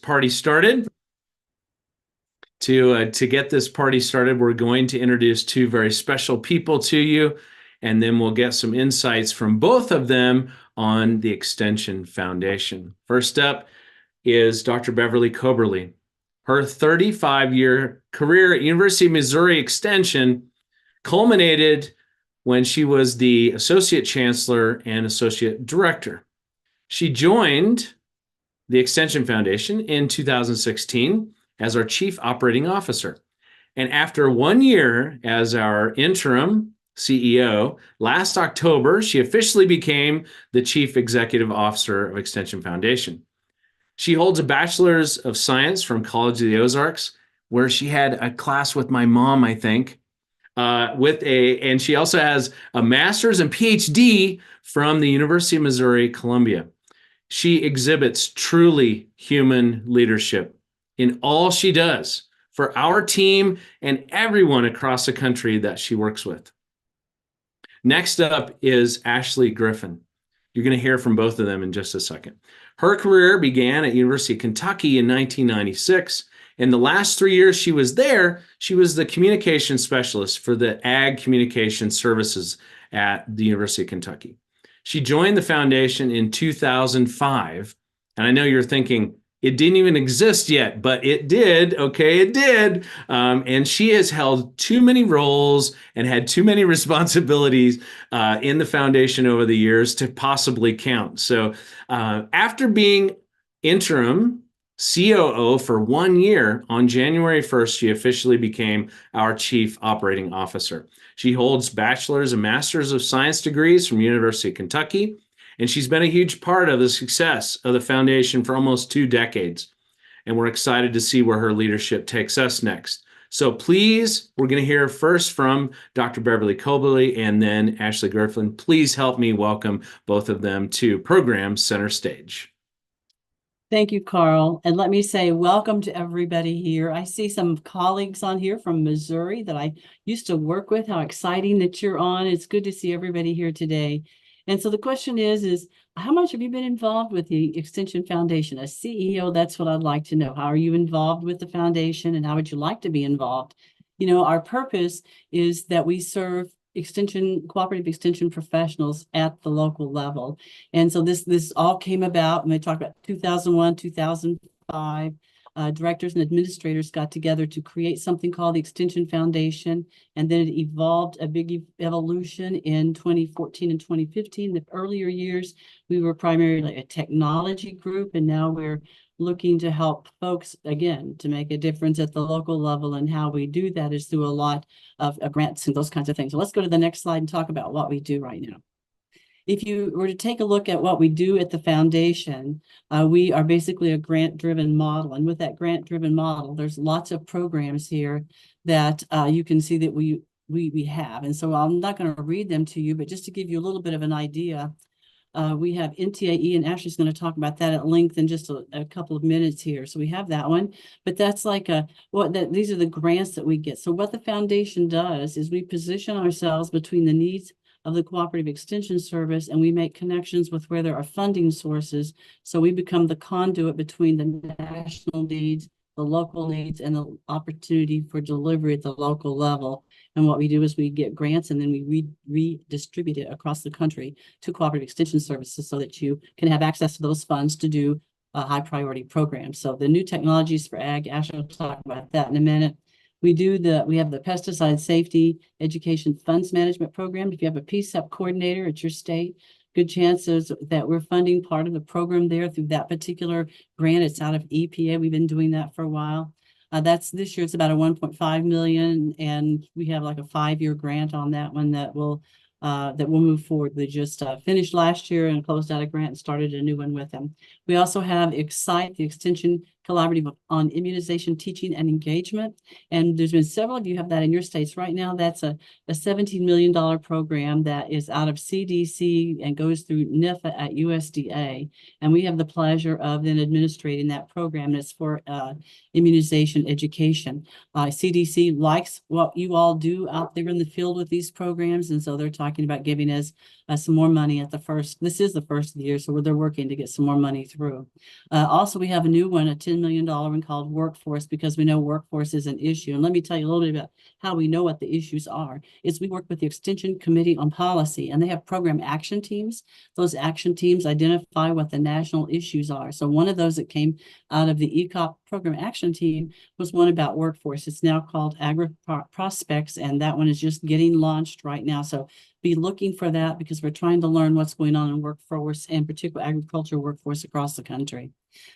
party started. To get this party started, we're going to introduce two very special people to you, and then we'll get some insights from both of them on the Extension Foundation. First up is Dr. Beverly Coberly. Her 35-year career at University of Missouri Extension culminated when she was the Associate Chancellor and Associate Director. She joined the Extension Foundation in 2016 as our Chief Operating Officer. And after 1 year as our interim CEO, last October, she officially became the Chief Executive Officer of Extension Foundation. She holds a Bachelor's of Science from College of the Ozarks, where she had a class with my mom, I think, and she also has a Master's and PhD from the University of Missouri, Columbia. She exhibits truly human leadership in all she does for our team and everyone across the country that she works with. Next up is Ashley Griffin. You're going to hear from both of them in just a second. Her career began at University of Kentucky in 1996. In the last 3 years she was there, she was the communication specialist for the Ag Communication Services at the University of Kentucky. She joined the foundation in 2005, and I know you're thinking, it didn't even exist yet, but it did. Okay, it did. And she has held too many roles and had too many responsibilities in the foundation over the years to possibly count. So after being interim COO for 1 year, on January 1st, she officially became our Chief Operating Officer. She holds Bachelor's and Master's of Science degrees from University of Kentucky, and she's been a huge part of the success of the foundation for almost 2 decades. And we're excited to see where her leadership takes us next. So please, we're going to hear first from Dr. Beverly Coberly and then Ashley Griffin. Please help me welcome both of them to program Center Stage. Thank you, Carl. And let me say welcome to everybody here. I see some colleagues on here from Missouri that I used to work with. How exciting that you're on. It's good to see everybody here today. And so the question is how much have you been involved with the Extension Foundation? As CEO, that's what I'd like to know. How are you involved with the foundation, and how would you like to be involved? You know, our purpose is that we serve cooperative extension professionals at the local level. And so this all came about when they talked about 2001, 2005. Directors and administrators got together to create something called the Extension Foundation, and then it evolved a big evolution in 2014 and 2015. The earlier years, we were primarily a technology group, and now we're looking to help folks, again, to make a difference at the local level, and how we do that is through a lot of grants and those kinds of things. So let's go to the next slide and talk about what we do right now. If you were to take a look at what we do at the foundation, we are basically a grant-driven model. And with that grant-driven model, there's lots of programs here that you can see that we have. And so I'm not going to read them to you, but just to give you a little bit of an idea, we have NTAE, and Ashley's going to talk about that at length in just a couple of minutes here. So we have that one, but that's like these are the grants that we get. So what the foundation does is we position ourselves between the needs of the Cooperative Extension Service, and we make connections with where there are funding sources. So we become the conduit between the national needs, the local needs, and the opportunity for delivery at the local level. And what we do is we get grants, and then we redistribute it across the country to Cooperative Extension Services so that you can have access to those funds to do high priority programs. So the new technologies for ag, Ashley will talk about that in a minute. We have the Pesticide Safety Education Funds Management Program. If you have a PSEP coordinator at your state, good chances that we're funding part of the program there through that particular grant. It's out of EPA. We've been doing that for a while. This year it's about a 1.5 million, and we have like a 5-year grant on that one that will move forward. We just finished last year and closed out a grant and started a new one with them. We also have Excite, the Extension Collaborative on Immunization, Teaching, and Engagement. And there's been several of you have that in your states right now. That's a $17 million program that is out of CDC and goes through NIFA at USDA. And we have the pleasure of then administrating that program. And it's for immunization education. CDC likes what you all do out there in the field with these programs. And so they're talking about giving us some more money this is the first of the year, so they're working to get some more money through. Also, we have a new one, a $10 $10 million one called Workforce, because we know workforce is an issue. And let me tell you a little bit about how we know what the issues are. Is we work with the Extension Committee on Policy, and they have program action teams. Those action teams identify what the national issues are. So one of those that came out of the ECOP program action team was one about workforce. It's now called Agri Prospects, and that one is just getting launched right now. So be looking for that, because we're trying to learn what's going on in workforce, and particularly agriculture workforce across the country.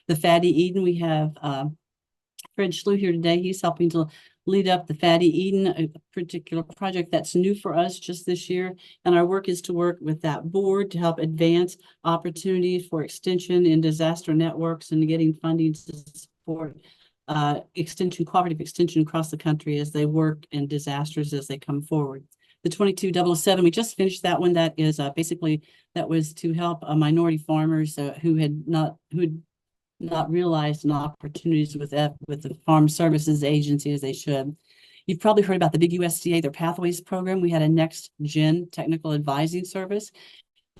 The Fatty Eden, we have Fred Schlew here today. He's helping to lead up the Fatty Eden, a particular project that's new for us just this year. And our work is to work with that board to help advance opportunities for extension in disaster networks and getting funding to support extension, cooperative extension across the country as they work in disasters as they come forward. The 2207, we just finished that one. That is basically, that was to help minority farmers who had not realized an opportunities with the Farm Services Agency as they should. You've probably heard about the big USDA, their Pathways program. We had a next gen technical advising service,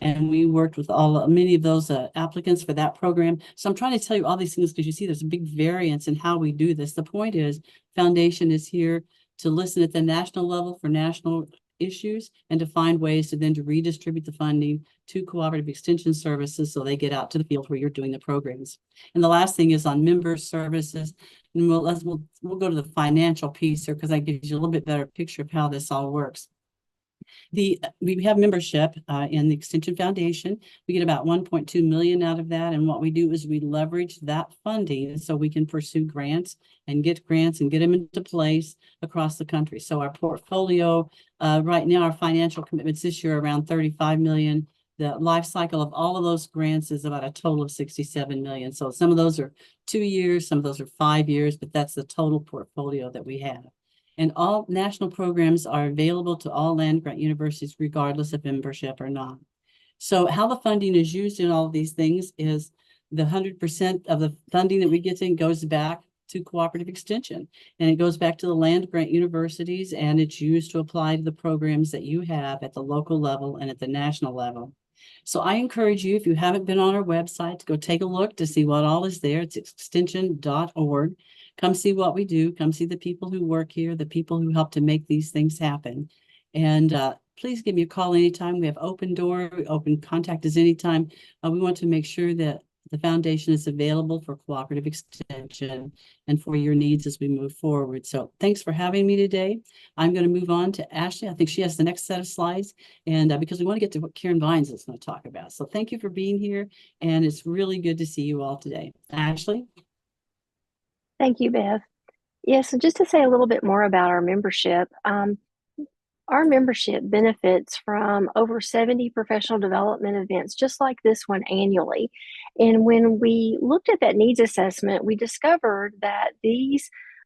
and we worked with many of those applicants for that program. So I'm trying to tell you all these things because you see there's a big variance in how we do this. The point is, Foundation is here to listen at the national level for national issues and to find ways to redistribute the funding to cooperative extension services so they get out to the field where you're doing the programs. And the last thing is on member services. And we'll go to the financial piece here, because that gives you a little bit better picture of how this all works. We have membership in the Extension Foundation. We get about 1.2 million out of that. And what we do is we leverage that funding so we can pursue grants and get them into place across the country. So our portfolio right now, our financial commitments this year are around 35 million. The life cycle of all of those grants is about a total of 67 million. So some of those are 2 years, some of those are 5 years, but that's the total portfolio that we have. And all national programs are available to all land-grant universities, regardless of membership or not. So how the funding is used in all of these things is the 100% of the funding that we get in goes back to cooperative extension. And it goes back to the land-grant universities, and it's used to apply to the programs that you have at the local level and at the national level. So I encourage you, if you haven't been on our website, to go take a look to see what all is there. It's extension.org. Come see what we do. Come see the people who work here, the people who help to make these things happen. And please give me a call anytime. We have open door, open contact us anytime. We want to make sure that the foundation is available for cooperative extension and for your needs as we move forward. So thanks for having me today. I'm going to move on to Ashley. I think she has the next set of slides, and because we want to get to what Karen Vines is going to talk about. So thank you for being here, and it's really good to see you all today. Ashley? Thank you, Beth. Yes, so just to say a little bit more about our membership, our membership benefits from over 70 professional development events, just like this one annually. And when we looked at that needs assessment, we discovered that the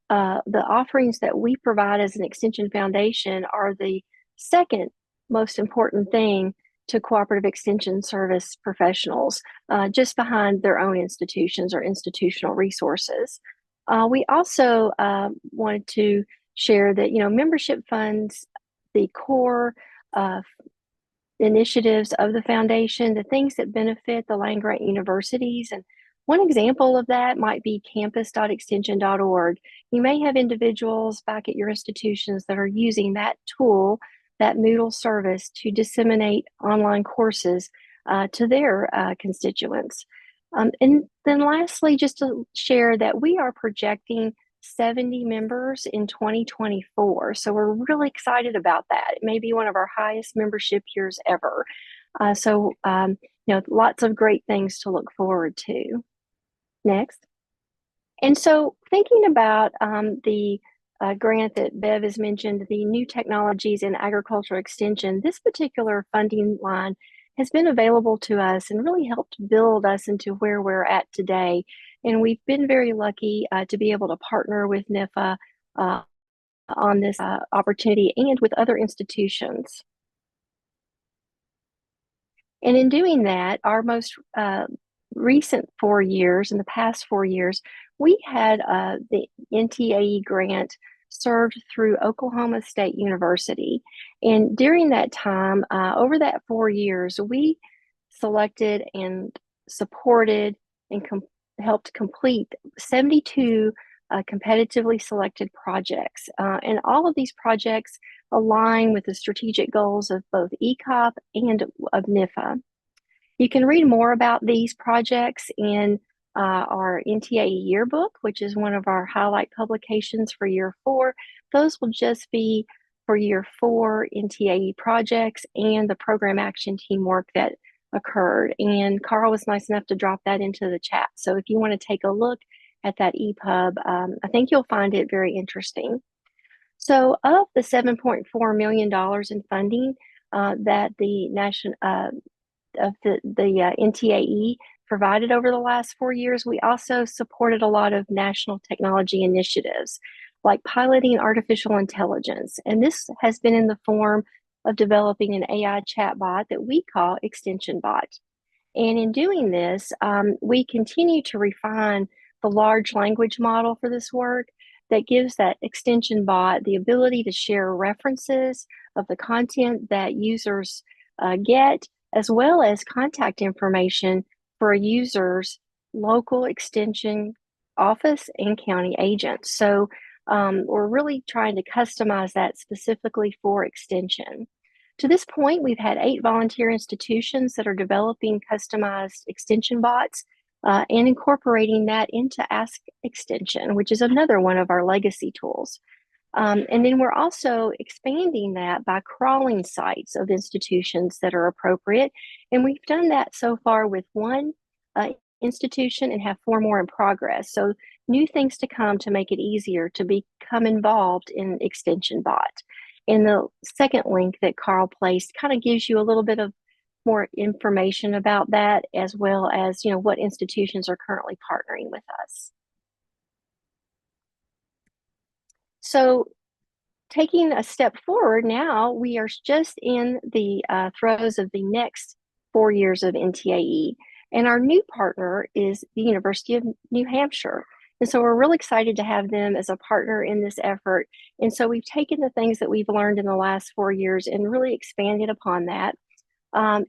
offerings that we provide as an Extension Foundation are the second most important thing to cooperative extension service professionals, just behind their own institutions or institutional resources. We also wanted to share that, membership funds the core initiatives of the foundation, the things that benefit the land-grant universities. And one example of that might be campus.extension.org. You may have individuals back at your institutions that are using that tool, that Moodle service, to disseminate online courses to their constituents. And then lastly, just to share that we are projecting 70 members in 2024. So we're really excited about that. It may be one of our highest membership years ever. Lots of great things to look forward to. Next. And so thinking about the grant that Bev has mentioned, the New Technologies in Agricultural Extension, this particular funding line has been available to us and really helped build us into where we're at today. And we've been very lucky to be able to partner with NIFA on this opportunity and with other institutions. And in doing that, our most recent 4 years, in the past 4 years, we had the NTAE grant served through Oklahoma State University. And during that time, over that 4 years, we selected and supported and helped complete 72 competitively selected projects. And all of these projects align with the strategic goals of both ECOP and of NIFA. You can read more about these projects in our NTAE yearbook, which is one of our highlight publications for year 4. Those will just be for year 4 NTAE projects and the program action teamwork that occurred. And Carl was nice enough to drop that into the chat. So if you want to take a look at that EPUB, I think you'll find it very interesting. So of the $7.4 million in funding that the NTAE provided over the last 4 years, we also supported a lot of national technology initiatives like piloting artificial intelligence. And this has been in the form of developing an AI chatbot that we call Extension Bot. And in doing this, we continue to refine the large language model for this work that gives that extension bot the ability to share references of the content that users get, as well as contact information for a user's local extension office and county agent. So we're really trying to customize that specifically for extension. To this point, we've had 8 volunteer institutions that are developing customized extension bots and incorporating that into Ask Extension, which is another one of our legacy tools. And then we're also expanding that by crawling sites of institutions that are appropriate. And we've done that so far with 1 institution and have 4 more in progress. So new things to come to make it easier to become involved in Extension Bot. And the second link that Carl placed kind of gives you a little bit of more information about that, as well as, what institutions are currently partnering with us. So taking a step forward now, we are just in the throes of the next 4 years of NTAE. And our new partner is the University of New Hampshire. And so we're really excited to have them as a partner in this effort. And so we've taken the things that we've learned in the last 4 years and really expanded upon that.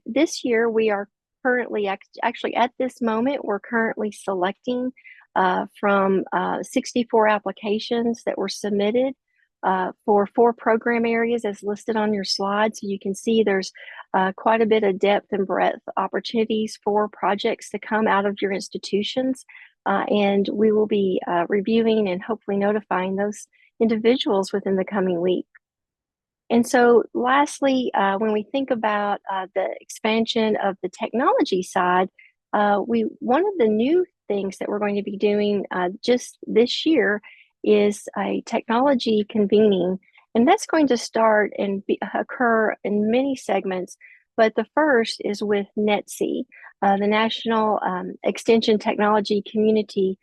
This year, we are currently, actually at this moment, we're currently selecting from 64 applications that were submitted for 4 program areas as listed on your slide. So you can see there's quite a bit of depth and breadth opportunities for projects to come out of your institutions. And we will be reviewing and hopefully notifying those individuals within the coming week. And so lastly, when we think about the expansion of the technology side, one of the new things that we're going to be doing just this year is a technology convening. And that's going to start and occur in many segments. But the first is with NETC, the National Extension Technology Community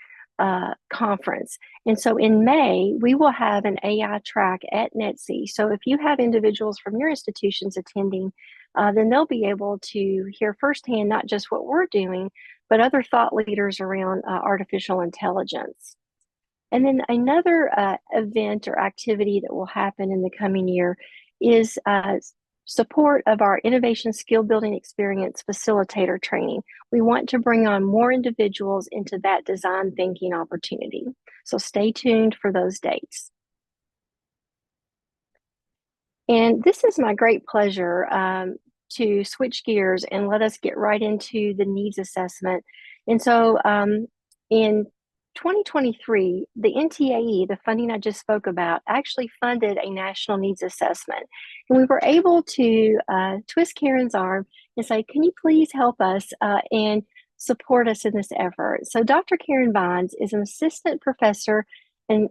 Conference. And so in May, we will have an AI track at NETC. So if you have individuals from your institutions attending, then they'll be able to hear firsthand not just what we're doing, but other thought leaders around artificial intelligence. And then another event or activity that will happen in the coming year is support of our Innovation Skill Building Experience Facilitator training. We want to bring on more individuals into that design thinking opportunity. So stay tuned for those dates. And this is my great pleasure to switch gears and let us get right into the needs assessment. And so in 2023, the NTAE, the funding I just spoke about, actually funded a national needs assessment. And we were able to twist Karen's arm and say, can you please help us and support us in this effort? So Dr. Karen Vines is an assistant professor and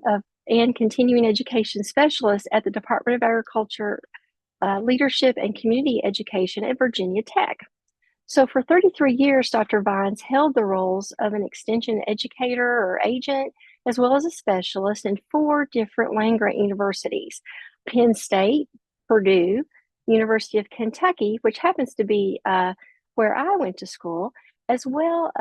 continuing education specialist at the Department of Agriculture, Leadership and Community Education at Virginia Tech. So for 33 years, Dr. Vines held the roles of an extension educator or agent, as well as a specialist in 4 different land-grant universities: Penn State, Purdue, University of Kentucky, which happens to be where I went to school, as well.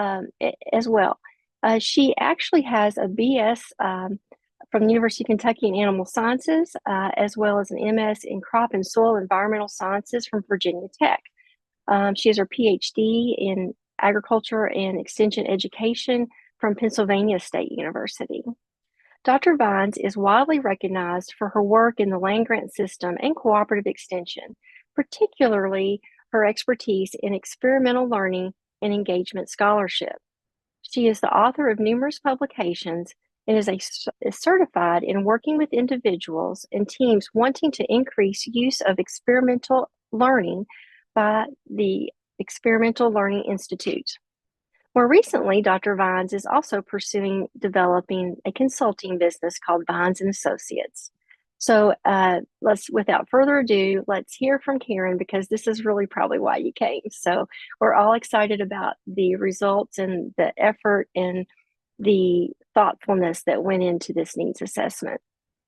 She actually has a BS from the University of Kentucky in Animal Sciences, as well as an MS in Crop and Soil Environmental Sciences from Virginia Tech. She has her PhD in Agriculture and Extension Education from Pennsylvania State University. Dr. Vines is widely recognized for her work in the land-grant system and cooperative extension, particularly her expertise in experimental learning and engagement scholarship. She is the author of numerous publications and is certified in working with individuals and teams wanting to increase use of experimental learning by the Experimental Learning Institute. More recently, Dr. Vines is also pursuing developing a consulting business called Vines and Associates. So without further ado, let's hear from Karen, because this is really probably why you came. So we're all excited about the results and the effort and the thoughtfulness that went into this needs assessment.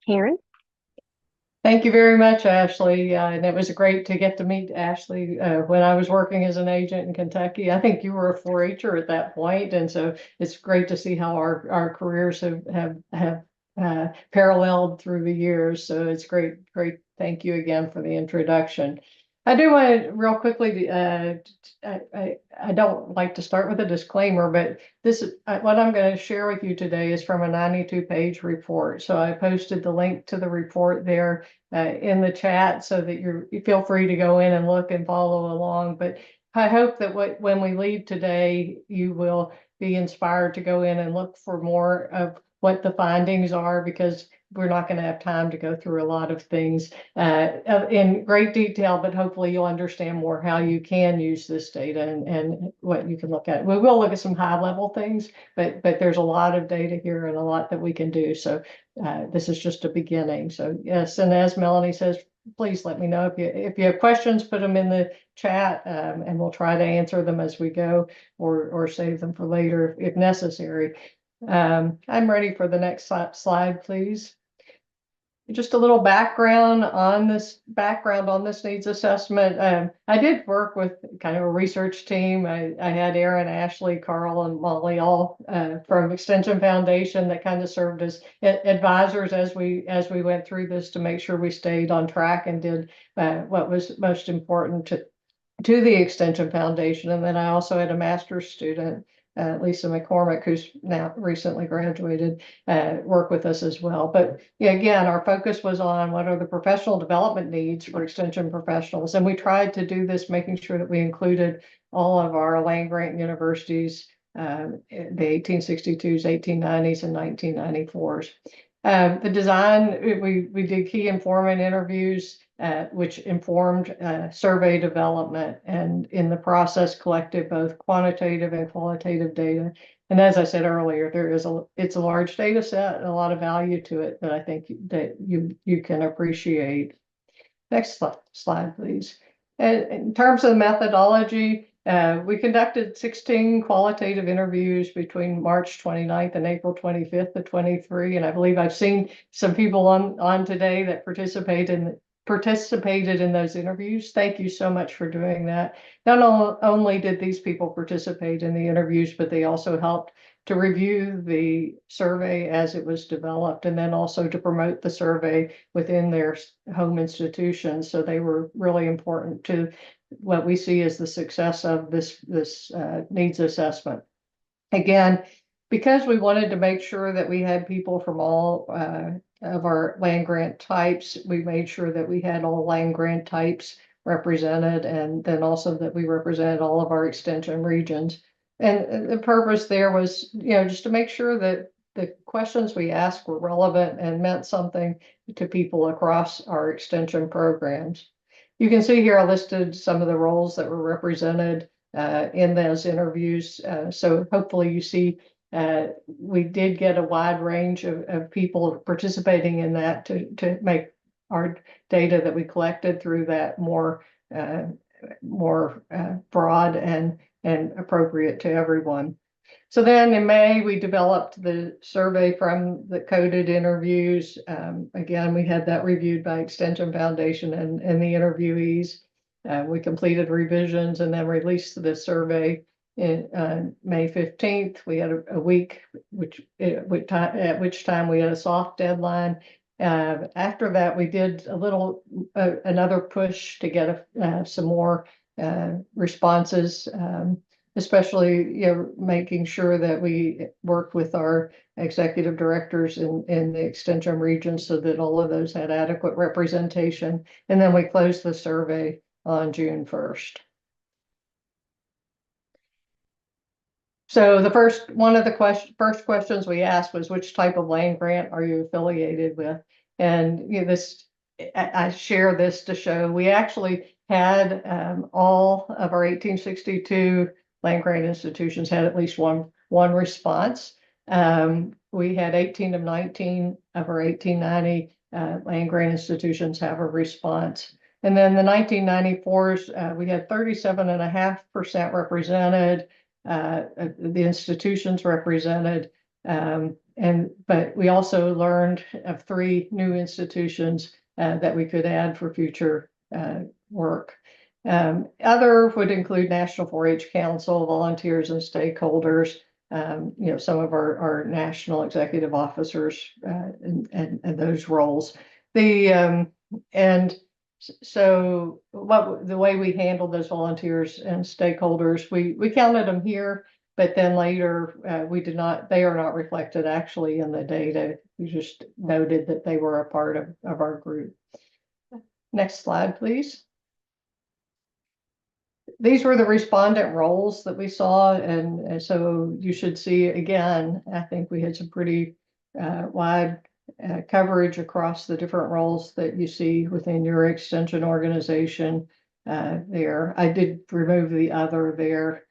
Karen? Thank you very much, Ashley. And it was great to get to meet Ashley when I was working as an agent in Kentucky. I think you were a 4-H'er at that point, and so it's great to see how our careers have paralleled through the years. So it's great. Thank you again for the introduction. I do want to real quickly. I don't like to start with a disclaimer, but what I'm going to share with you today is from a 92-page report. So I posted the link to the report there in the chat so that you feel free to go in and look and follow along. But I hope that when we leave today, you will be inspired to go in and look for more of what the findings are, because we're not going to have time to go through a lot of things in great detail, but hopefully you'll understand more how you can use this data and what you can look at. We will look at some high-level things, but there's a lot of data here and a lot that we can do. So this is just a beginning. So yes, and as Melanie says, please let me know if you have questions, put them in the chat, and we'll try to answer them as we go, or save them for later if necessary. I'm ready for the next slide, please. Just a little background on this needs assessment. I did work with kind of a research team. I had Aaron, Ashley, Carl, and Molly all from Extension Foundation that kind of served as advisors as we went through this to make sure we stayed on track and did what was most important to the Extension Foundation. And then I also had a master's student, Lisa McCormick, who's now recently graduated, work with us as well. But yeah, again, our focus was on what are the professional development needs for extension professionals. And we tried to do this, making sure that we included all of our land-grant universities, the 1862s, 1890s, and 1994s. The design, we did key informant interviews, which informed survey development, and in the process collected both quantitative and qualitative data. And as I said earlier, it's a large data set and a lot of value to it that I think that you can appreciate. Next slide, please. In terms of the methodology, we conducted 16 qualitative interviews between March 29th and April 25th of 23. And I believe I've seen some people on today that participated in those interviews. Thank you so much for doing that. Not only did these people participate in the interviews, but they also helped to review the survey as it was developed, and then also to promote the survey within their home institutions. So they were really important to what we see as the success of this needs assessment. Again, because we wanted to make sure that we had people from all of our land grant types, we made sure that we had all land grant types represented, and then also that we represented all of our extension regions. And the purpose there was, just to make sure that the questions we asked were relevant and meant something to people across our extension programs. You can see here I listed some of the roles that were represented in those interviews. So hopefully you see we did get a wide range of people participating in that to make our data that we collected through that more broad and appropriate to everyone. So then in May, we developed the survey from the coded interviews. Again, we had that reviewed by Extension Foundation and the interviewees. We completed revisions and then released the survey in May 15th. We had a week, at which time we had a soft deadline. After that, we did another push to get some more responses. especially, making sure that we work with our executive directors in the extension region so that all of those had adequate representation. And then we closed the survey on June 1st. So one of the first questions we asked was, which type of land grant are you affiliated with? And I share this to show we actually had all of our 1862 land grant institutions had at least one response. We had 18 of 19 of our 1890 land grant institutions have a response. And then the 1994s, we had 37.5% represented. The institutions represented, but we also learned of 3 new institutions that we could add for future work. Other would include National 4-H Council, volunteers and stakeholders, some of our national executive officers and those roles. So the way we handled those volunteers and stakeholders, we counted them here, but then later we did not, they are not reflected actually in the data. We just noted that they were a part of our group. Next slide, please. These were the respondent roles that we saw, and so you should see again, I think we had some pretty wide coverage across the different roles that you see within your extension organization there. I did remove the other there,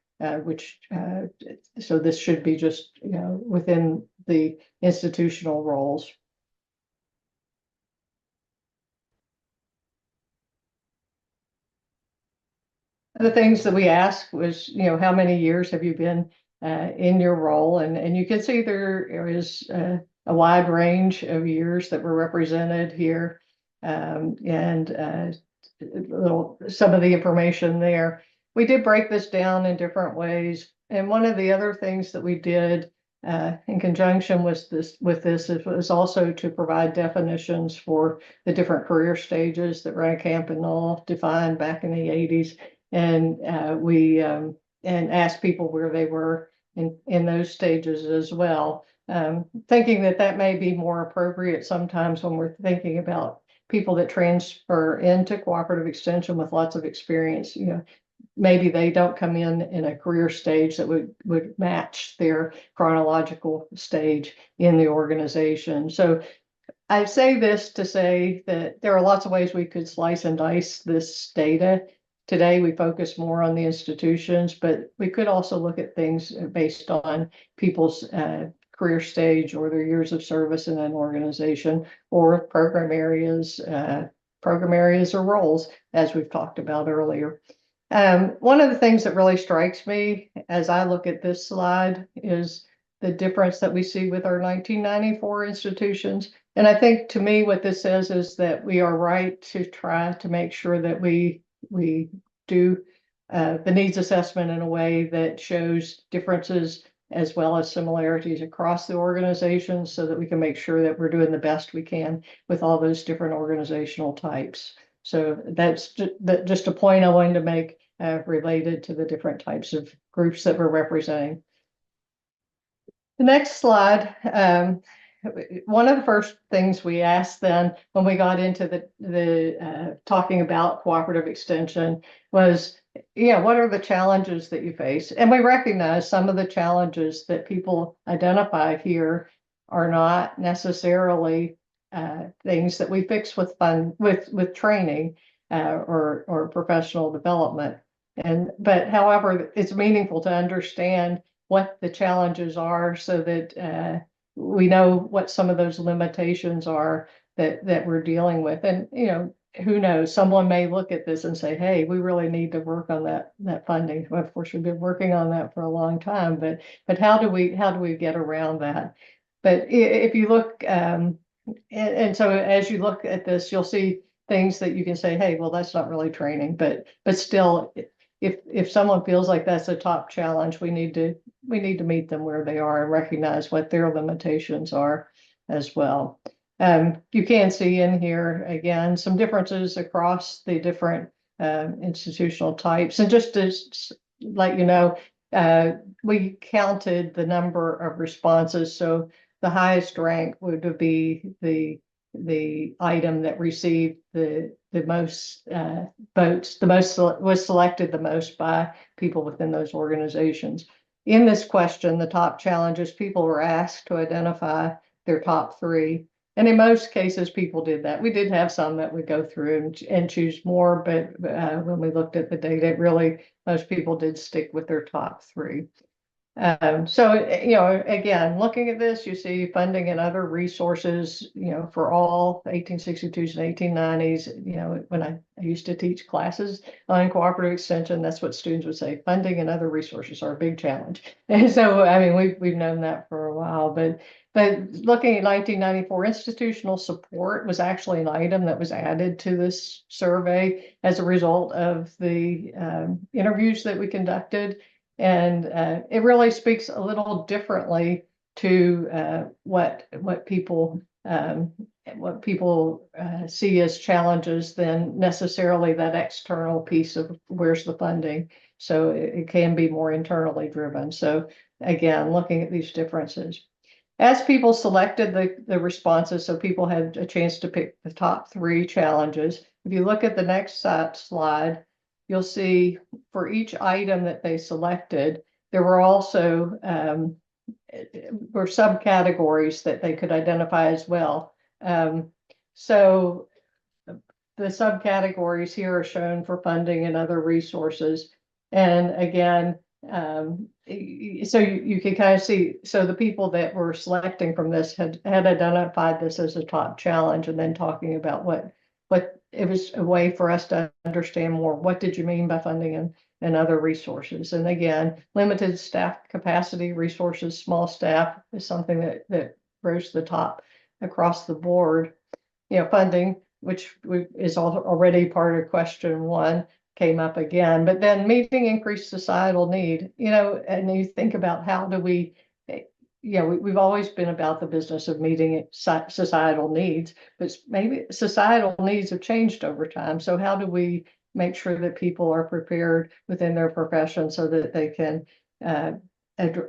so this should be just within the institutional roles. The things that we asked was, how many years have you been in your role? And you can see there is a wide range of years that were represented here, and some of the information there. We did break this down in different ways, and one of the other things that we did in conjunction with this it was also to provide definitions for the different career stages that Rank Campanile defined back in the 80s, and we and asked people where they were in those stages as well. Thinking that may be more appropriate sometimes when we're thinking about people that transfer into cooperative extension with lots of experience. Maybe they don't come in a career stage that would match their chronological stage in the organization. So I say this to say that there are lots of ways we could slice and dice this data. Today, we focus more on the institutions, but we could also look at things based on people's career stage or their years of service in an organization, or program areas or roles, as we've talked about earlier. One of the things that really strikes me as I look at this slide is the difference that we see with our 1994 institutions. And I think, to me, what this says is that we are right to try to make sure that we do the needs assessment in a way that shows differences as well as similarities across the organization, so that we can make sure that we're doing the best we can with all those different organizational types. So that's just a point I wanted to make related to the different types of groups that we're representing. The next slide. One of the first things we asked then when we got into the talking about cooperative extension was, what are the challenges that you face? And we recognize some of the challenges that people identify here are not necessarily things that we fix with training or professional development. But however, it's meaningful to understand what the challenges are, so that we know what some of those limitations are that we're dealing with. And who knows, someone may look at this and say, hey, we really need to work on that funding. Well, of course, we've been working on that for a long time, but how do we get around that? But if you look, and so as you look at this, you'll see things that you can say, hey, well, that's not really training, but still, if someone feels like that's a top challenge, we need to meet them where they are and recognize what their limitations are as well. You can see in here again some differences across the different institutional types, and just to let you know, we counted the number of responses. So the highest rank would be the item that received the most votes, was selected the most by people within those organizations. In this question, the top challenges, people were asked to identify their top three. And in most cases, people did that. We did have some that would go through and choose more, but when we looked at the data, really, most people did stick with their top three. So, again, looking at this, you see funding and other resources, for all 1862s and 1890s. When I used to teach classes on cooperative extension, that's what students would say: funding and other resources are a big challenge. And so, I mean, we've known that for a while, but looking at 1994, institutional support was actually an item that was added to this survey as a result of the interviews that we conducted. And it really speaks a little differently to what people see as challenges than necessarily that external piece of where's the funding. So it can be more internally driven. So again, looking at these differences. As people selected the responses, so people had a chance to pick the top three challenges. If you look at the next slide, you'll see for each item that they selected, there were also were subcategories that they could identify as well. So the subcategories here are shown for funding and other resources. And again, so you can kind of see, so the people that were selecting from this had identified this as a top challenge, and then talking about what it was a way for us to understand more. What did you mean by funding and other resources? And again, limited staff capacity, resources, small staff is something that rose to the top across the board. Funding, which is already part of question one, came up again. But then meeting increased societal need, and you think about how do we, we've always been about the business of meeting societal needs, but maybe societal needs have changed over time. So how do we make sure that people are prepared within their profession so that they can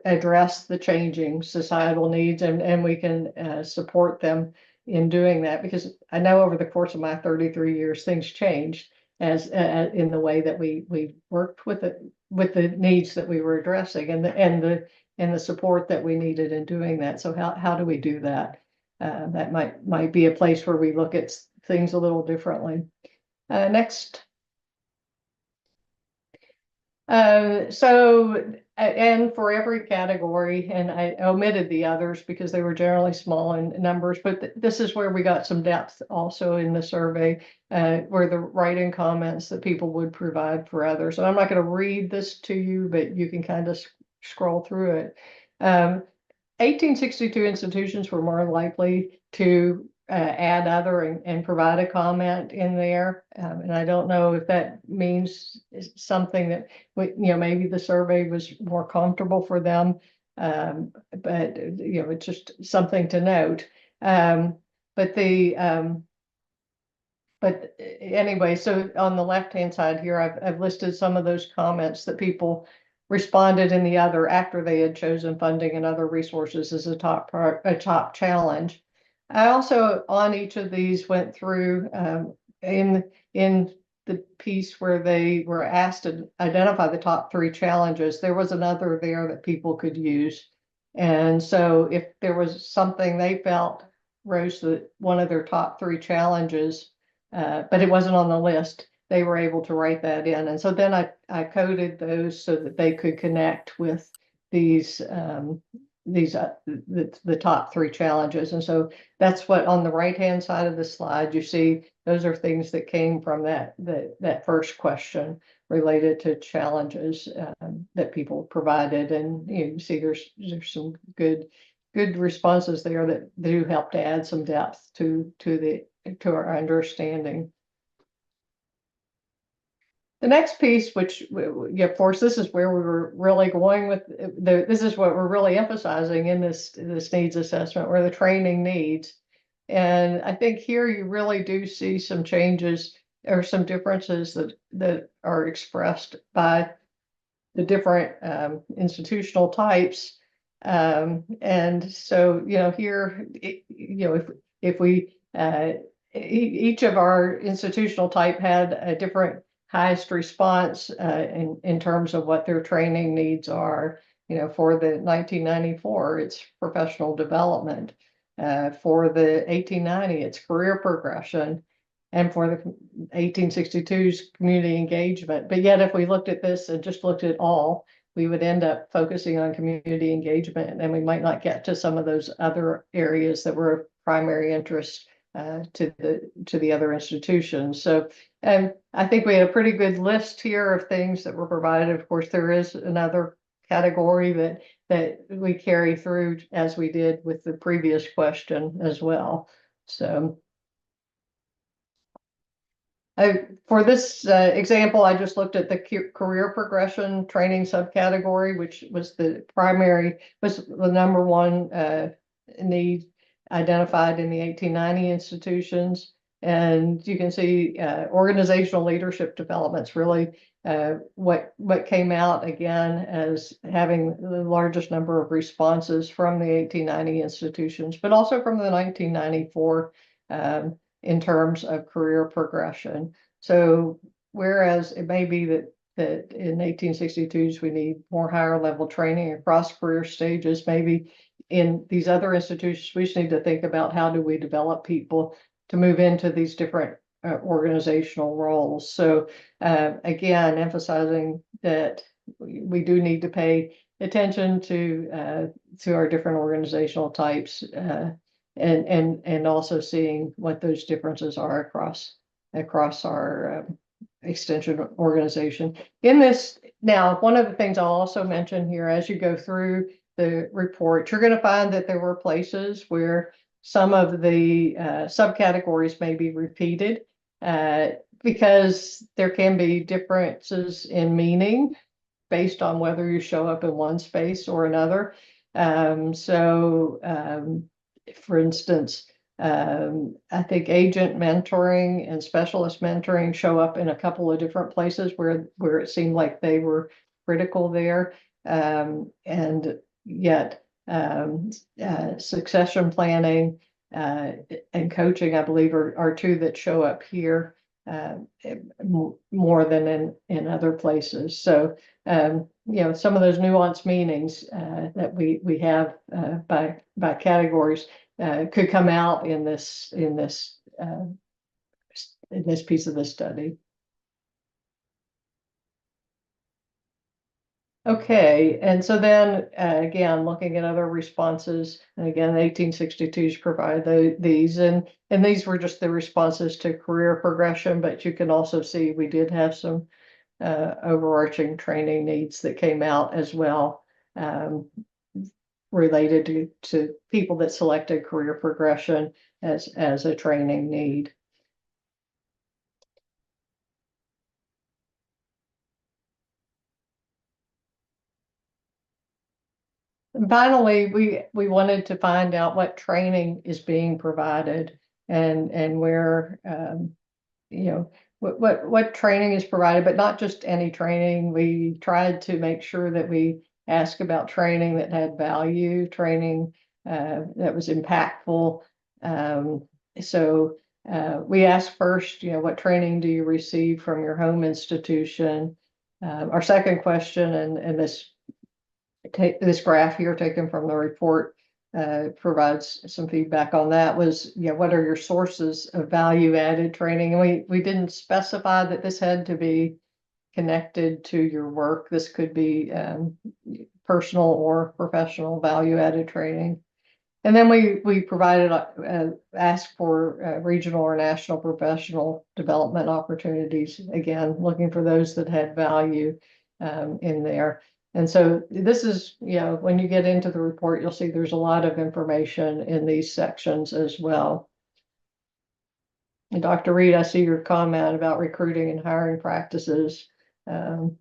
address the changing societal needs, and we can support them in doing that? Because I know over the course of my 33 years, things changed as in the way that we worked with the needs that we were addressing, and the support that we needed in doing that. So how do we do that? That might be a place where we look at things a little differently. Next. And for every category, and I omitted the others because they were generally small in numbers, but this is where we got some depth also in the survey, where the write-in comments that people would provide for others. And I'm not going to read this to you, but you can kind of scroll through it. 1862 institutions were more likely to add other and provide a comment in there. And I don't know if that means something that, maybe the survey was more comfortable for them. But, it's just something to note. But anyway, so on the left-hand side here, I've listed some of those comments that people responded in the other after they had chosen funding and other resources as a top challenge. I also, on each of these, went through in the piece where they were asked to identify the top three challenges, there was another there that people could use. And so if there was something they felt rose to one of their top three challenges, but it wasn't on the list, they were able to write that in. And so then I coded those so that they could connect with these the top three challenges. And so that's what on the right hand side of the slide you see. Those are things that came from that first question related to challenges that people provided. And you see there's some good responses there that do help to add some depth to our understanding. The next piece, which, of course, this is where we were really going with this is what we're really emphasizing in this needs assessment, where the training needs. And I think here you really do see some changes or some differences that are expressed by the different institutional types. And so, here, if we each of our institutional type had a different highest response in terms of what their training needs are. For the 1994, it's professional development. For the 1890, it's career progression. And for the 1862's community engagement. But yet, if we looked at this and just looked at all, we would end up focusing on community engagement, and we might not get to some of those other areas that were of primary interest to the other institutions. So, I think we had a pretty good list here of things that were provided. Of course, there is another category that we carry through, as we did with the previous question as well. So. For this example, I just looked at the career progression training subcategory, which was the number one need identified in the 1890 institutions. And you can see organizational leadership developments really what came out again as having the largest number of responses from the 1890 institutions, but also from the 1994 in terms of career progression. So whereas it may be that in 1862s we need more higher level training across career stages, maybe in these other institutions we just need to think about how do we develop people to move into these different organizational roles. So again, emphasizing that we do need to pay attention to our different organizational types, and also seeing what those differences are across our extension organization. In this, now, one of the things I'll also mention here, as you go through the report, you're going to find that there were places where some of the subcategories may be repeated because there can be differences in meaning based on whether you show up in one space or another. For instance, I think agent mentoring and specialist mentoring show up in a couple of different places where it seemed like they were critical there. And yet succession planning and coaching, I believe, are two that show up here more than in other places. So some of those nuanced meanings that we have by categories could come out in this piece of the study. Okay, and so then again, looking at other responses, and again, 1862s provide these, and these were just the responses to career progression, but you can also see we did have some overarching training needs that came out as well, related to people that selected career progression as a training need. And finally, we wanted to find out what training is being provided and where what training is provided, but not just any training. We tried to make sure that we ask about training that had value, training that was impactful. So we asked first, what training do you receive from your home institution? Our second question, and this graph here taken from the report provides some feedback on that, was what are your sources of value added training? And we didn't specify that this had to be connected to your work. This could be personal or professional value added training. And then we provided asked for regional or national professional development opportunities, again looking for those that had value in there. And so this is, when you get into the report, you'll see there's a lot of information in these sections as well. And Dr. Reed, I see your comment about recruiting and hiring practices. And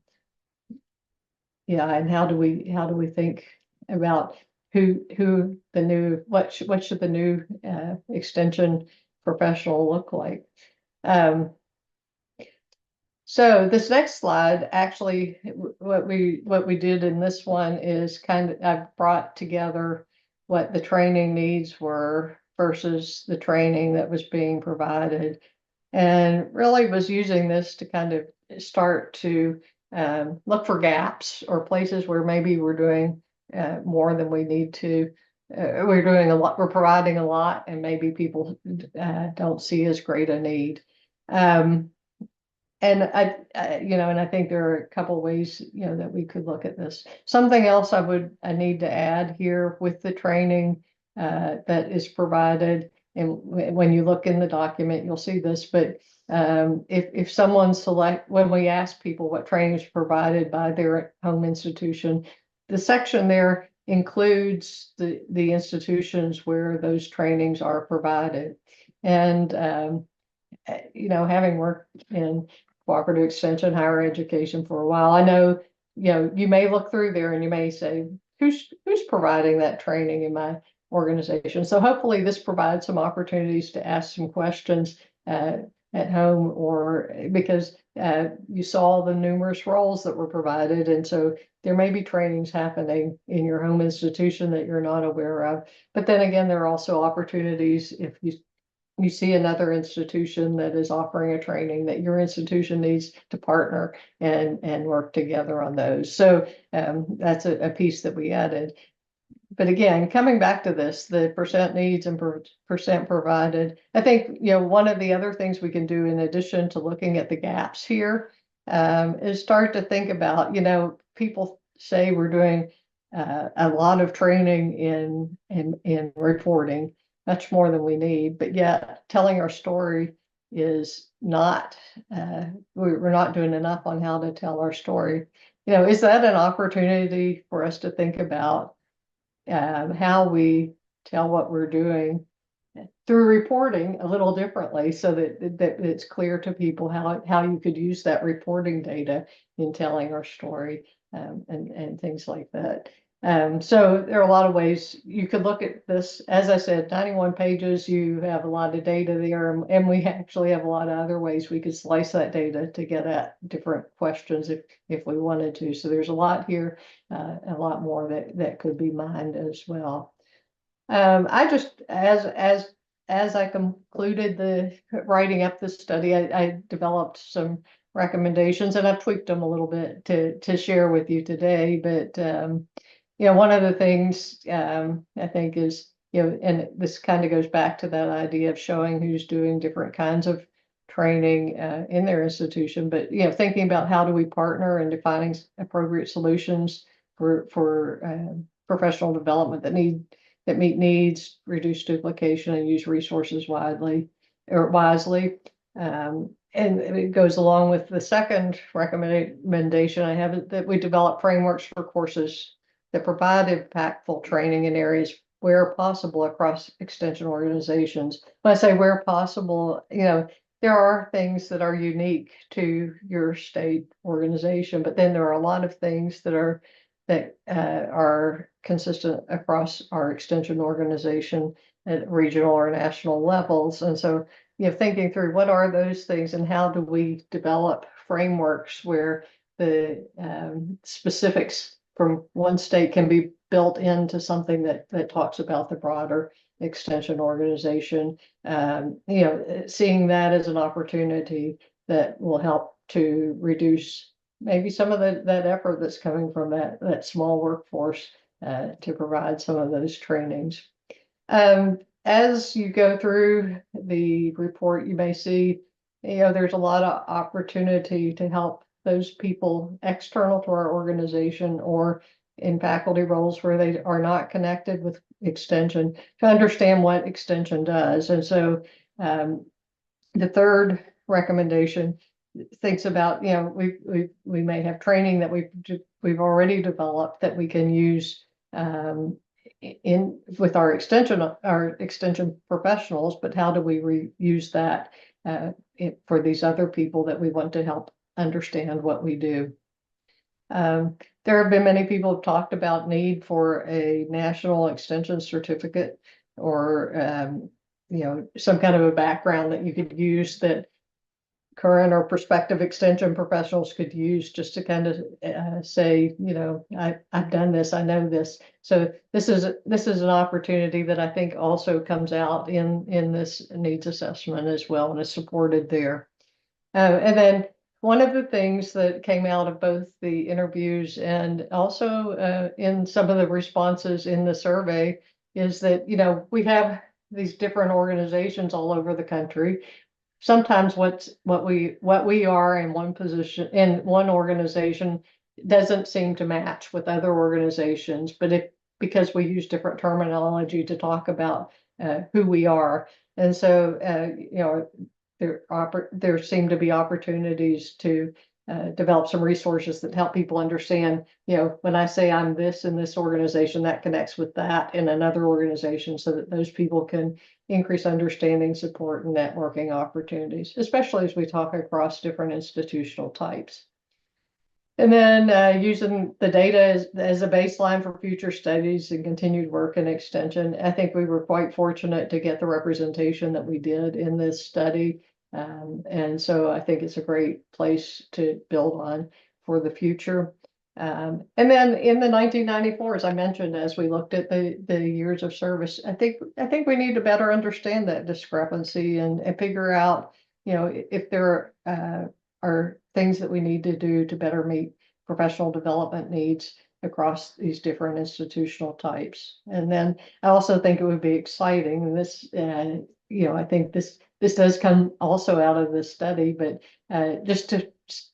how do we think about what should the new extension professional look like? So this next slide, actually, what we did in this one is I've brought together what the training needs were versus the training that was being provided, and really was using this to kind of start to look for gaps or places where maybe we're doing more than we need to. We're doing a lot, we're providing a lot, and maybe people don't see as great a need. And I think there are a couple of ways, that we could look at this. Something else I need to add here with the training that is provided, and when you look in the document, you'll see this, but if someone when we ask people what training is provided by their home institution, the section there includes the institutions where those trainings are provided. And having worked in cooperative extension, higher education for a while, I know, you may look through there and you may say, who's providing that training in my organization? So hopefully this provides some opportunities to ask some questions at home, or because you saw the numerous roles that were provided. And so there may be trainings happening in your home institution that you're not aware of. But then again, there are also opportunities if you see another institution that is offering a training that your institution needs to partner and work together on those. So that's a piece that we added. But again, coming back to this, the percent needs and percent provided, I think, one of the other things we can do in addition to looking at the gaps here is start to think about, people say we're doing a lot of training in reporting, much more than we need, but yet telling our story is not, we're not doing enough on how to tell our story. Is that an opportunity for us to think about how we tell what we're doing through reporting a little differently, so that it's clear to people how you could use that reporting data in telling our story, and things like that. So there are a lot of ways you could look at this. As I said, 91 pages, you have a lot of data there, and we actually have a lot of other ways we could slice that data to get at different questions if we wanted to. So there's a lot here, a lot more that could be mined as well. I just, as I concluded the writing up this study, I developed some recommendations, and I've tweaked them a little bit to share with you today. But one of the things I think is, and this kind of goes back to that idea of showing who's doing different kinds of training in their institution, but thinking about how do we partner and defining appropriate solutions for professional development that meet needs, reduce duplication, and use resources wisely. And it goes along with the second recommendation I have, that we develop frameworks for courses that provide impactful training in areas where possible across extension organizations. When I say where possible, there are things that are unique to your state organization, but then there are a lot of things that are consistent across our extension organization at regional or national levels. And so, thinking through what are those things and how do we develop frameworks where the specifics from one state can be built into something that talks about the broader extension organization, seeing that as an opportunity that will help to reduce maybe some of that effort that's coming from that small workforce to provide some of those trainings. As you go through the report, you may see, there's a lot of opportunity to help those people external to our organization or in faculty roles where they are not connected with extension to understand what extension does. And so the third recommendation thinks about, we may have training that we've already developed that we can use with our extension professionals, but how do we reuse that for these other people that we want to help understand what we do? There have been many people who have talked about need for a national extension certificate, or some kind of a background that you could use that current or prospective extension professionals could use just to kind of say, I've done this, I know this. So this is an opportunity that I think also comes out in this needs assessment as well, and is supported there. And then one of the things that came out of both the interviews and also in some of the responses in the survey is that, we have these different organizations all over the country. Sometimes what we are in one position in one organization doesn't seem to match with other organizations, but because we use different terminology to talk about who we are. And so there seem to be opportunities to develop some resources that help people understand, when I say I'm this in this organization, that connects with that in another organization, so that those people can increase understanding, support, and networking opportunities, especially as we talk across different institutional types. And then using the data as a baseline for future studies and continued work and extension. I think we were quite fortunate to get the representation that we did in this study. And so I think it's a great place to build on for the future. And then in the 1994, as I mentioned, as we looked at the years of service, I think we need to better understand that discrepancy and figure out, if there are things that we need to do to better meet professional development needs across these different institutional types. And then I also think it would be exciting, and this, I think this does come also out of this study, but just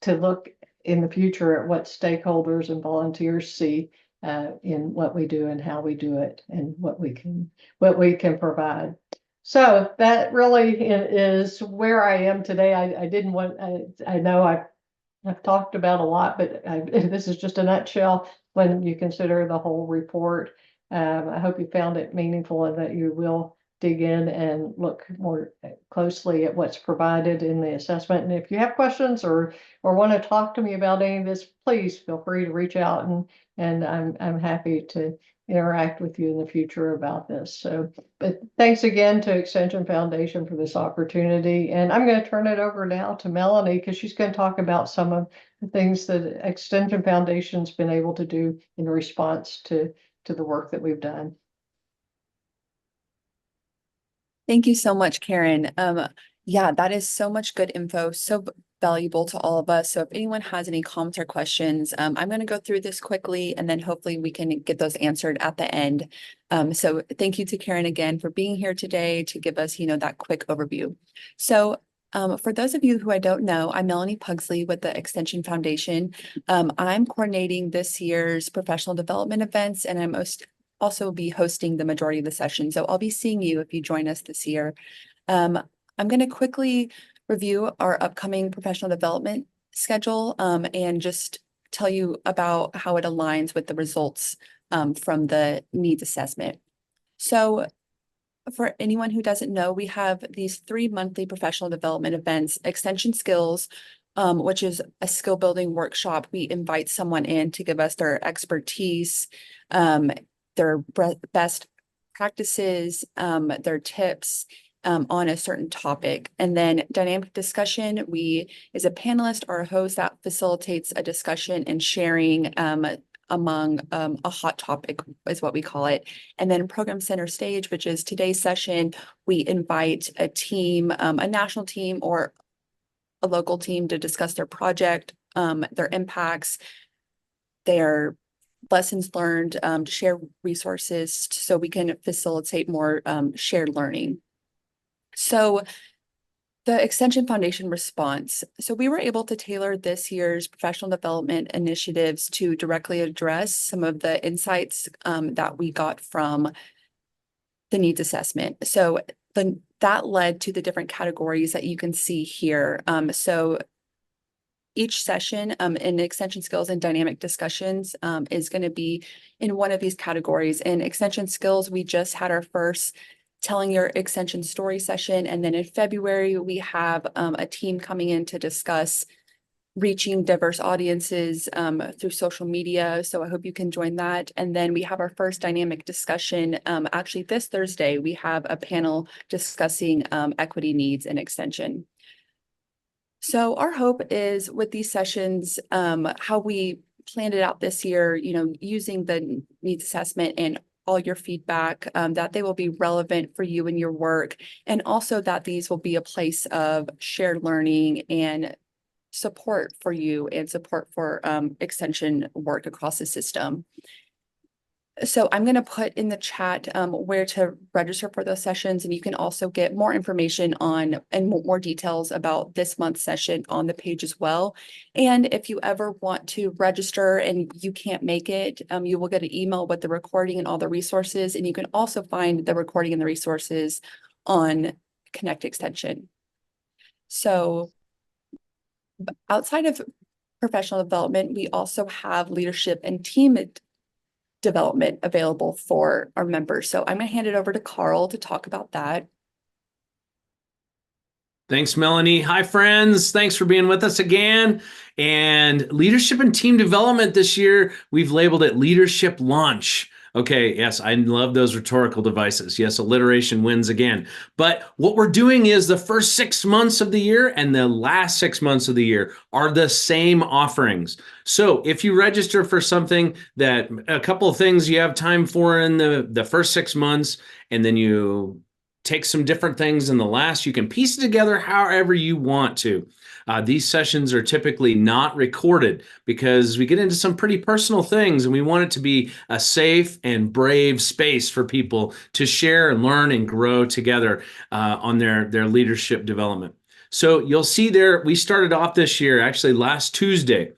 to look in the future at what stakeholders and volunteers see in what we do and how we do it, and what we can provide. So that really is where I am today. I know I've talked about a lot, but this is just a nutshell when you consider the whole report. I hope you found it meaningful and that you will dig in and look more closely at what's provided in the assessment. And if you have questions or want to talk to me about any of this, please feel free to reach out, and I'm happy to interact with you in the future about this. So, but thanks again to Extension Foundation for this opportunity. And I'm going to turn it over now to Melanie, because she's going to talk about some of the things that Extension Foundation's been able to do in response to the work that we've done. Thank you so much, Karen. Yeah, that is so much good info, so valuable to all of us. So if anyone has any comments or questions, I'm going to go through this quickly, and then hopefully we can get those answered at the end. So thank you to Karen again for being here today to give us, that quick overview. So for those of you who I don't know, I'm Melanie Pugsley with the Extension Foundation. I'm coordinating this year's professional development events, and I'm also be hosting the majority of the session. So I'll be seeing you if you join us this year. I'm going to quickly review our upcoming professional development schedule and just tell you about how it aligns with the results from the needs assessment. So for anyone who doesn't know, we have these 3 monthly professional development events: Extension Skills, which is a skill building workshop. We invite someone in to give us their expertise, their best practices, their tips on a certain topic. And then Dynamic Discussion, is a panelist or a host that facilitates a discussion and sharing among a hot topic is what we call it. And then Program Center Stage, which is today's session, we invite a team, a national team or a local team, to discuss their project, their impacts, their lessons learned, to share resources so we can facilitate more shared learning. So the Extension Foundation response. So we were able to tailor this year's professional development initiatives to directly address some of the insights that we got from the needs assessment. So that led to the different categories that you can see here. So each session in Extension Skills and Dynamic Discussions is going to be in one of these categories. In Extension Skills, we just had our first Telling Your Extension Story session. And then in February, we have a team coming in to discuss reaching diverse audiences through social media. So I hope you can join that. And then we have our first dynamic discussion. Actually, this Thursday, we have a panel discussing equity needs and extension. So our hope is with these sessions, how we planned it out this year, using the needs assessment and all your feedback, that they will be relevant for you and your work, and also that these will be a place of shared learning and support for you and support for extension work across the system. So I'm going to put in the chat where to register for those sessions, and you can also get more information on and more details about this month's session on the page as well. And if you ever want to register and you can't make it, you will get an email with the recording and all the resources, and you can also find the recording and the resources on Connect Extension. So outside of professional development, we also have leadership and team development available for our members. So I'm going to hand it over to Carl to talk about that. Thanks, Melanie. Hi, friends. Thanks for being with us again. And leadership and team development this year, we've labeled it Leadership Launch. Okay, yes, I love those rhetorical devices. Yes, alliteration wins again. But what we're doing is the first 6 months of the year and the last 6 months of the year are the same offerings. So if you register for something that a couple of things you have time for in the first 6 months, and then you take some different things in the last, you can piece it together however you want to. These sessions are typically not recorded because we get into some pretty personal things, and we want it to be a safe and brave space for people to share and learn and grow together on their leadership development. So you'll see there, we started off this year, actually last Tuesday,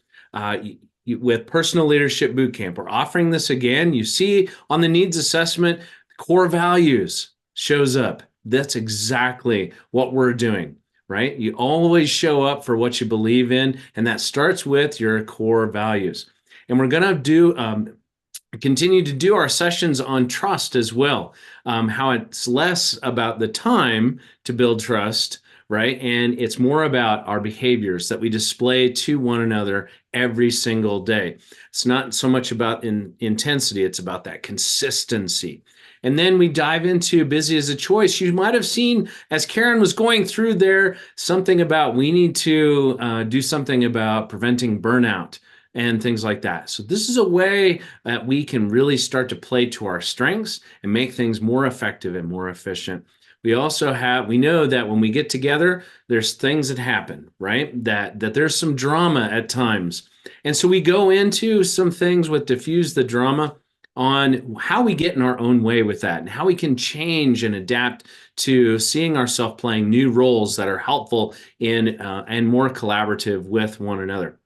with Personal Leadership Bootcamp. We're offering this again. You see on the needs assessment, core values shows up. That's exactly what we're doing, right? You always show up for what you believe in, and that starts with your core values. And we're going to continue to do our sessions on trust as well, how it's less about the time to build trust, right? And it's more about our behaviors that we display to one another every single day. It's not so much about intensity, it's about that consistency. And then we dive into busy as a choice. You might have seen, as Karen was going through there, something about we need to do something about preventing burnout and things like that. So this is a way that we can really start to play to our strengths and make things more effective and more efficient. We know that when we get together, there's things that happen, right? That there's some drama at times. And so we go into some things with diffuse the drama on how we get in our own way with that and how we can change and adapt to seeing ourselves playing new roles that are helpful in and more collaborative with one another.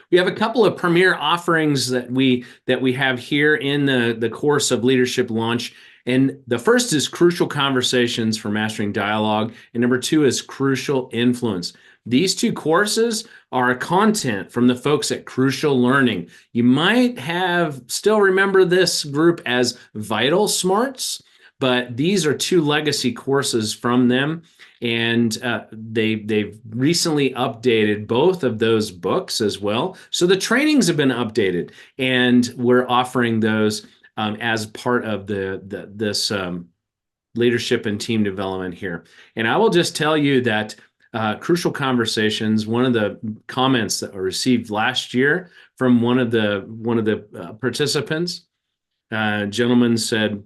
We have a couple of premier offerings that we have here in the course of Leadership Launch. And the first is Crucial Conversations for Mastering Dialogue. And number 2 is Crucial Influence. These 2 courses are content from the folks at Crucial Learning. You might still remember this group as Vital Smarts, but these are 2 legacy courses from them. And they've recently updated both of those books as well. So the trainings have been updated, and we're offering those as part of this leadership and team development here. And I will just tell you that Crucial Conversations, one of the comments that were received last year from one of the participants, gentleman said,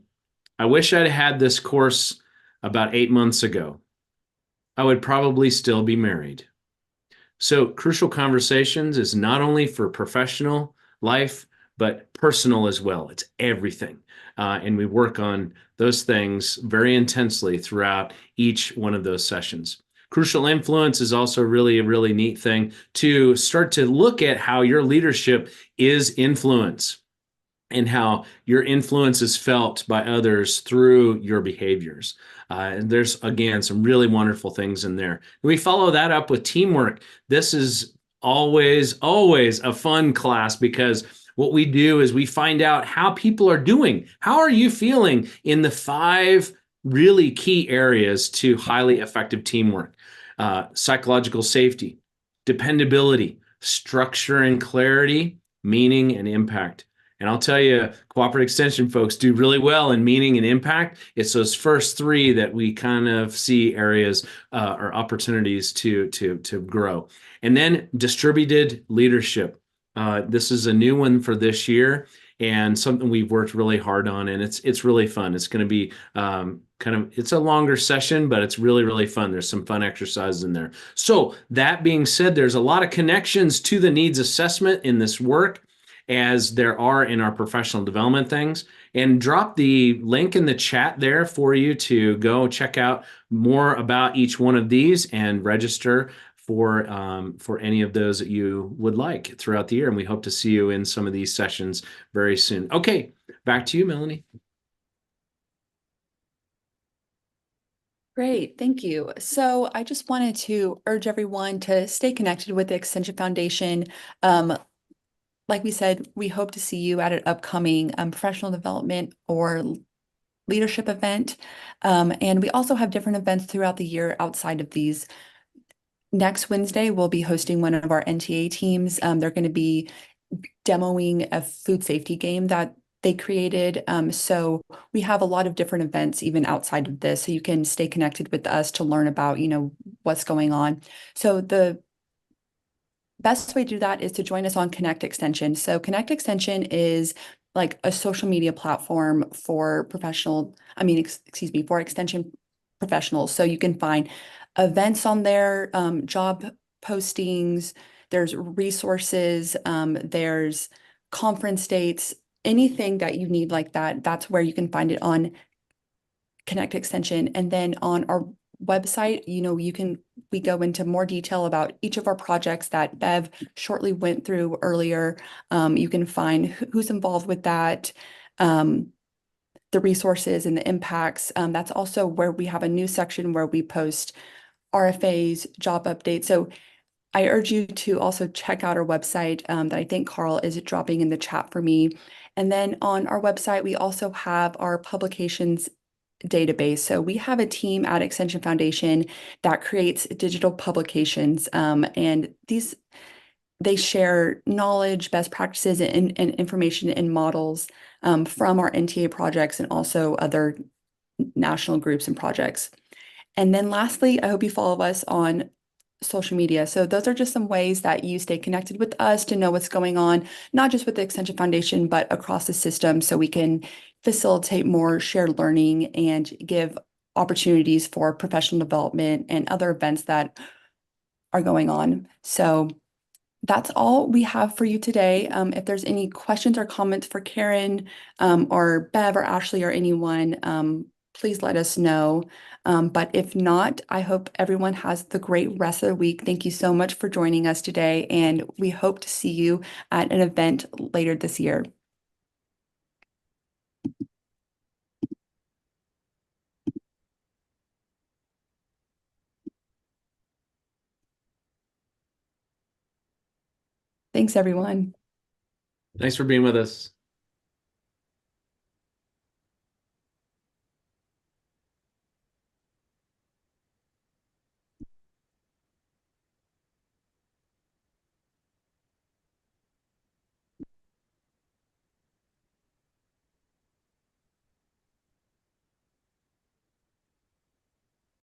"I wish I'd had this course about 8 months ago. I would probably still be married." So Crucial Conversations is not only for professional life, but personal as well. It's everything. And we work on those things very intensely throughout each one of those sessions. Crucial Influence is also really a really neat thing to start to look at how your leadership is influence and how your influence is felt by others through your behaviors. And there's, again, some really wonderful things in there. And we follow that up with teamwork. This is always a fun class, because what we do is we find out how people are doing. How are you feeling in the 5 really key areas to highly effective teamwork? Psychological safety, dependability, structure and clarity, meaning and impact, And I'll tell you, cooperative extension folks do really well in meaning and impact. It's those first three that we kind of see areas or opportunities to grow. And then distributed leadership. This is a new one for this year and something we've worked really hard on, and it's really fun. It's going to be it's a longer session, but it's really, really fun. There's some fun exercises in there. So that being said, there's a lot of connections to the needs assessment in this work as there are in our professional development things. And drop the link in the chat there for you to go check out more about each one of these and register for any of those that you would like throughout the year. And we hope to see you in some of these sessions very soon. Okay, back to you, Melanie. Great, thank you. So I just wanted to urge everyone to stay connected with the Extension Foundation. Like we said, we hope to see you at an upcoming professional development or leadership event. And we also have different events throughout the year outside of these. Next Wednesday, we'll be hosting one of our NTA teams. They're going to be demoing a food safety game that they created. So we have a lot of different events even outside of this, so you can stay connected with us to learn about, what's going on. So the best way to do that is to join us on Connect Extension. So Connect Extension is like a social media platform for for extension professionals. So you can find events on there, job postings, there's resources, there's conference dates, anything that you need like that, that's where you can find it on Connect Extension. And then on our website, we go into more detail about each of our projects that Bev shortly went through earlier. You can find who's involved with that, the resources and the impacts. That's also where we have a new section where we post RFAs, job updates. So I urge you to also check out our website that I think Carl is dropping in the chat for me. And then on our website, we also have our publications database. So we have a team at Extension Foundation that creates digital publications, and they share knowledge, best practices, and information and models from our NTA projects and also other national groups and projects. And then lastly, I hope you follow us on social media. So those are just some ways that you stay connected with us to know what's going on, not just with the Extension Foundation, but across the system, so we can facilitate more shared learning and give opportunities for professional development and other events that are going on. So that's all we have for you today. If there's any questions or comments for Karen or Bev or Ashley or anyone, please let us know. But if not, I hope everyone has the great rest of the week. Thank you so much for joining us today, and we hope to see you at an event later this year. Thanks, everyone. Thanks for being with us.